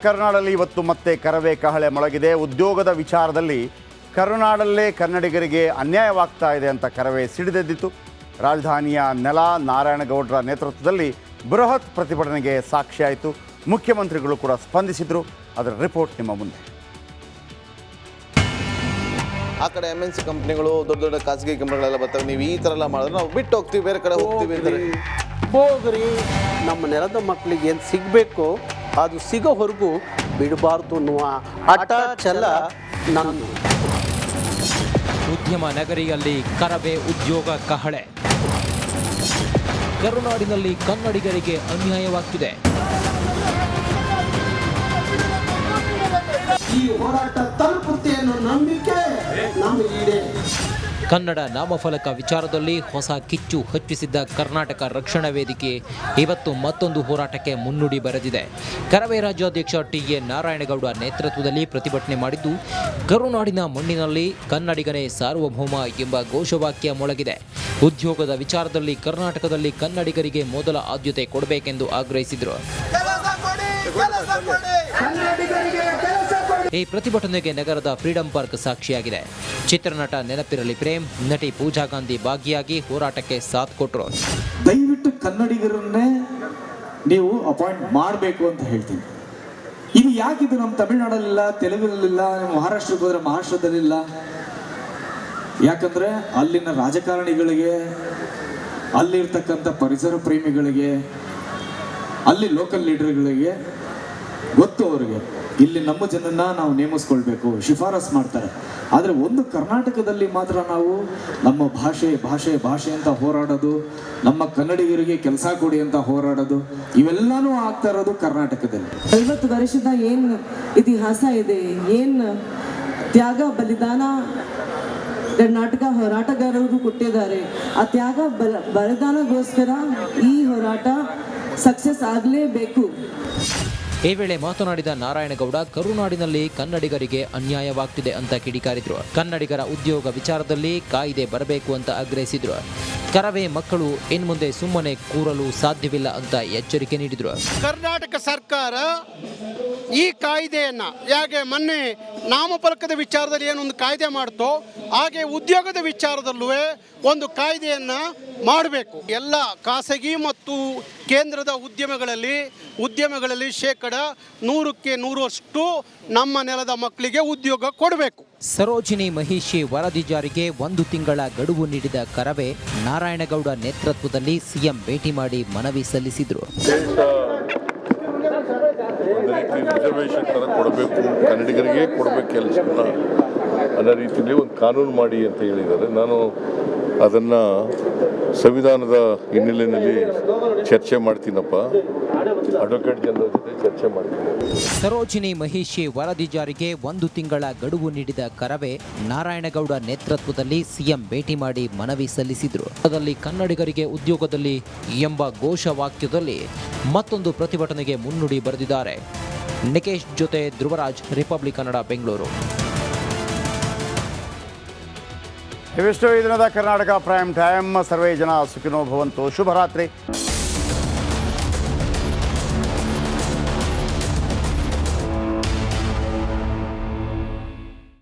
ಕರುನಾಡಲ್ಲಿ ಇವತ್ತು ಮತ್ತೆ ಕರವೇ ಕಹಳೆ ಮೊಳಗಿದೆ. ಉದ್ಯೋಗದ ವಿಚಾರದಲ್ಲಿ ಕರುನಾಡಲ್ಲೇ ಕನ್ನಡಿಗರಿಗೆ ಅನ್ಯಾಯವಾಗ್ತಾ ಇದೆ ಅಂತ ಕರವೇ ಸಿಡಿದೆದ್ದಿತು. ರಾಜಧಾನಿಯ ನೆಲ ನಾರಾಯಣಗೌಡರ ನೇತೃತ್ವದಲ್ಲಿ ಬೃಹತ್ ಪ್ರತಿಭಟನೆಗೆ ಸಾಕ್ಷಿಯಾಯಿತು. ಮುಖ್ಯಮಂತ್ರಿಗಳು ಕೂಡ ಸ್ಪಂದಿಸಿದರು. ಅದರ ರಿಪೋರ್ಟ್ ನಿಮ್ಮ ಮುಂದೆ. ಆ ಕಡೆ MNC ಕಂಪ್ನಿಗಳು ದೊಡ್ಡ ದೊಡ್ಡ ಖಾಸಗಿ ಕಂಪ್ನಿಗಳೆಲ್ಲ ಬರ್ತಾರೆ. ನೀವು ಈ ಥರ ಎಲ್ಲ ಮಾಡಿದ್ರೆ ನಾವು ಬಿಟ್ಟು ಹೋಗ್ತೀವಿ, ಬೇರೆ ಕಡೆ ಹೋಗ್ತೀವಿ ಅಂತಾರೆ. ಹೋಗ್ರಿ, ನಮ್ಮ ನೆಲದ ಮಕ್ಕಳಿಗೆ ಏನು ಸಿಗಬೇಕು ಅದು ಸಿಗೋವರೆಗೂ ಬಿಡಬಾರ್ದು ಅನ್ನುವ ಹಠ ಛಲ ನನ್ನ. ಉದ್ಯಮ ನಗರಿಯಲ್ಲಿ ಕರವೇ ಉದ್ಯೋಗ ಕಹಳೆ. ಕರುನಾಡಿನಲ್ಲಿ ಕನ್ನಡಿಗರಿಗೆ ಅನ್ಯಾಯವಾಗ್ತಿದೆ. ಈ ಹೋರಾಟ ತಲುಪುತ್ತೆ ಅನ್ನೋ ನಂಬಿಕೆ ನಮಗಿದೆ. ಕನ್ನಡ ನಾಮಫಲಕ ವಿಚಾರದಲ್ಲಿ ಹೊಸ ಕಿಚ್ಚು ಹಚ್ಚಿಸಿದ್ದ ಕರ್ನಾಟಕ ರಕ್ಷಣಾ ವೇದಿಕೆ ಇವತ್ತು ಮತ್ತೊಂದು ಹೋರಾಟಕ್ಕೆ ಮುನ್ನುಡಿ ಬರೆದಿದೆ. ಕರವೇ ರಾಜ್ಯಾಧ್ಯಕ್ಷ TA ನಾರಾಯಣಗೌಡ ನೇತೃತ್ವದಲ್ಲಿ ಪ್ರತಿಭಟನೆ ಮಾಡಿದ್ದು, ಕರುನಾಡಿನ ಮಣ್ಣಿನಲ್ಲಿ ಕನ್ನಡಿಗನೇ ಸಾರ್ವಭೌಮ ಎಂಬ ಘೋಷವಾಕ್ಯ ಮೊಳಗಿದೆ. ಉದ್ಯೋಗದ ವಿಚಾರದಲ್ಲಿ ಕರ್ನಾಟಕದಲ್ಲಿ ಕನ್ನಡಿಗರಿಗೆ ಮೊದಲ ಆದ್ಯತೆ ಕೊಡಬೇಕೆಂದು ಆಗ್ರಹಿಸಿದರು. ಈ ಪ್ರತಿಭಟನೆಗೆ ನಗರದ ಫ್ರೀಡಂ ಪಾರ್ಕ್ ಸಾಕ್ಷಿಯಾಗಿದೆ. ಚಿತ್ರನಟ ನೆನಪಿರಲಿ ಪ್ರೇಮ್, ನಟಿ ಪೂಜಾ ಗಾಂಧಿ ಭಾಗಿಯಾಗಿ ಹೋರಾಟಕ್ಕೆ ಸಾಥ್ ಕೊಟ್ಟರು. ದಯವಿಟ್ಟು ಕನ್ನಡಿಗರನ್ನೇ ನೀವು ಅಪಾಯಿಂಟ್ ಮಾಡಬೇಕು ಅಂತ ಹೇಳ್ತೀನಿ. ಇದು ಯಾಕಿದು ನಮ್ಮ ತಮಿಳುನಾಡಲ್ಲಿಲ್ಲ, ತೆಲುಗಿನಲ್ಲಿಲ್ಲ, ಮಹಾರಾಷ್ಟ್ರಕ್ಕೆ ಹೋದ್ರೆ ಮಹಾರಾಷ್ಟ್ರದಲ್ಲಿಲ್ಲ? ಯಾಕಂದ್ರೆ ಅಲ್ಲಿನ ರಾಜಕಾರಣಿಗಳಿಗೆ, ಅಲ್ಲಿರ್ತಕ್ಕಂಥ ಪರಿಸರ ಪ್ರೇಮಿಗಳಿಗೆ, ಅಲ್ಲಿ ಲೋಕಲ್ ಲೀಡರ್ಗಳಿಗೆ ಗೊತ್ತು. ಅವರಿಗೆ ಇಲ್ಲಿ ನಮ್ಮ ಜನನ್ನ ನಾವು ನೇಮಿಸ್ಕೊಳ್ಬೇಕು, ಶಿಫಾರಸ್ ಮಾಡ್ತಾರೆ. ಆದರೆ ಒಂದು ಕರ್ನಾಟಕದಲ್ಲಿ ಮಾತ್ರ ನಾವು ನಮ್ಮ ಭಾಷೆ ಭಾಷೆ ಭಾಷೆ ಅಂತ ಹೋರಾಡೋದು, ನಮ್ಮ ಕನ್ನಡಿಗರಿಗೆ ಕೆಲಸ ಕೊಡಿ ಅಂತ ಹೋರಾಡೋದು, ಇವೆಲ್ಲನೂ ಆಗ್ತಾ ಇರೋದು ಕರ್ನಾಟಕದಲ್ಲಿ. 50 ವರ್ಷದ ಏನು ಇತಿಹಾಸ ಇದೆ, ಏನು ತ್ಯಾಗ ಬಲಿದಾನ ಕರ್ನಾಟಕ ಹೋರಾಟಗಾರರು ಕೊಟ್ಟಿದ್ದಾರೆ. ಆ ತ್ಯಾಗ ಬಲಿದಾನಗೋಸ್ಕರ ಈ ಹೋರಾಟ ಸಕ್ಸಸ್ ಆಗಲೇಬೇಕು. ಈ ವೇಳೆ ಮಾತನಾಡಿದ ನಾರಾಯಣಗೌಡ, ಕರುನಾಡಿನಲ್ಲಿ ಕನ್ನಡಿಗರಿಗೆ ಅನ್ಯಾಯವಾಗ್ತಿದೆ ಅಂತ ಕಿಡಿಕಾರಿದ್ರು. ಕನ್ನಡಿಗರ ಉದ್ಯೋಗ ವಿಚಾರದಲ್ಲಿ ಕಾಯ್ದೆ ಬರಬೇಕು ಅಂತ ಆಗ್ರಹಿಸಿದ್ರು. ಕರವೇ ಮಕ್ಕಳು ಇನ್ಮುಂದೆ ಸುಮ್ಮನೆ ಕೂರಲು ಸಾಧ್ಯವಿಲ್ಲ ಅಂತ ಎಚ್ಚರಿಕೆ ನೀಡಿದ್ರು. ಕರ್ನಾಟಕ ಸರ್ಕಾರ ಈ ಕಾಯ್ದೆಯನ್ನ ಹೇಗೆ ಮೊನ್ನೆ ನಾಮಫಲಕದ ವಿಚಾರದಲ್ಲಿ ಏನೊಂದು ಕಾಯ್ದೆ ಮಾಡ್ತೋ ಹಾಗೆ ಉದ್ಯೋಗದ ವಿಚಾರದಲ್ಲೂ ಒಂದು ಕಾಯ್ದೆಯನ್ನ ಮಾಡಬೇಕು. ಎಲ್ಲ ಖಾಸಗಿ ಮತ್ತು ಕೇಂದ್ರದ ಉದ್ಯಮಗಳಲ್ಲಿ 100% ನಮ್ಮ ನೆಲದ ಮಕ್ಕಳಿಗೆ ಉದ್ಯೋಗ ಕೊಡಬೇಕು. ಸರೋಜಿನಿ ಮಹಿಷಿ ವರದಿ ಜಾರಿಗೆ 1 ತಿಂಗಳ ಗಡುವು ನೀಡಿದ ಕರವೇ ನಾರಾಯಣಗೌಡ ನೇತೃತ್ವದಲ್ಲಿ CM ಭೇಟಿ ಮಾಡಿ ಮನವಿ ಸಲ್ಲಿಸಿದರು. ರಿಸರ್ವೇಷನ್ ಥರ ಕೊಡಬೇಕು, ಕನ್ನಡಿಗರಿಗೆ ಕೊಡಬೇಕು ಕೆಲಸನ ಅನ್ನೋ ರೀತಿಯಲ್ಲಿ ಒಂದು ಕಾನೂನು ಮಾಡಿ ಅಂತ ಹೇಳಿದ್ದಾರೆ. ನಾನು ಅದನ್ನು ಸಂವಿಧಾನದ ಹಿನ್ನೆಲೆಯಲ್ಲಿ ಚರ್ಚೆ ಮಾಡ್ತೀನಪ್ಪ, ಅಡ್ವೊಕೇಟ್ ಜನರಲ್ ಜೊತೆ ಚರ್ಚೆ ಮಾಡ್ತೀನಿ. ಸರೋಜಿನಿ ಮಹಿಷಿ ವರದಿ ಜಾರಿಗೆ 1 ತಿಂಗಳ ಗಡುವು ನೀಡಿದ ಕರವೇ ನಾರಾಯಣಗೌಡ ನೇತೃತ್ವದಲ್ಲಿ CM ಭೇಟಿ ಮಾಡಿ ಮನವಿ ಸಲ್ಲಿಸಿದರು. ಅದರಲ್ಲಿ ಕನ್ನಡಿಗರಿಗೆ ಉದ್ಯೋಗದಲ್ಲಿ ಎಂಬ ಘೋಷವಾಕ್ಯದಲ್ಲಿ ಮತ್ತೊಂದು ಪ್ರತಿಭಟನೆಗೆ ಮುನ್ನುಡಿ ಬರೆದಿದ್ದಾರೆ. ನಿಕೇಶ್ ಜೊತೆ ಧ್ರುವರಾಜ್, ರಿಪಬ್ಲಿಕ್ ಕನ್ನಡ, ಬೆಂಗಳೂರು. ಇವಿಷ್ಟು ಈ ದಿನದ ಕರ್ನಾಟಕ ಪ್ರೈಮ್ ಟೈಮ್. ಸರ್ವೇ ಜನ ಸುಖಿನೋ ಭವಂತು. ಶುಭರಾತ್ರಿ.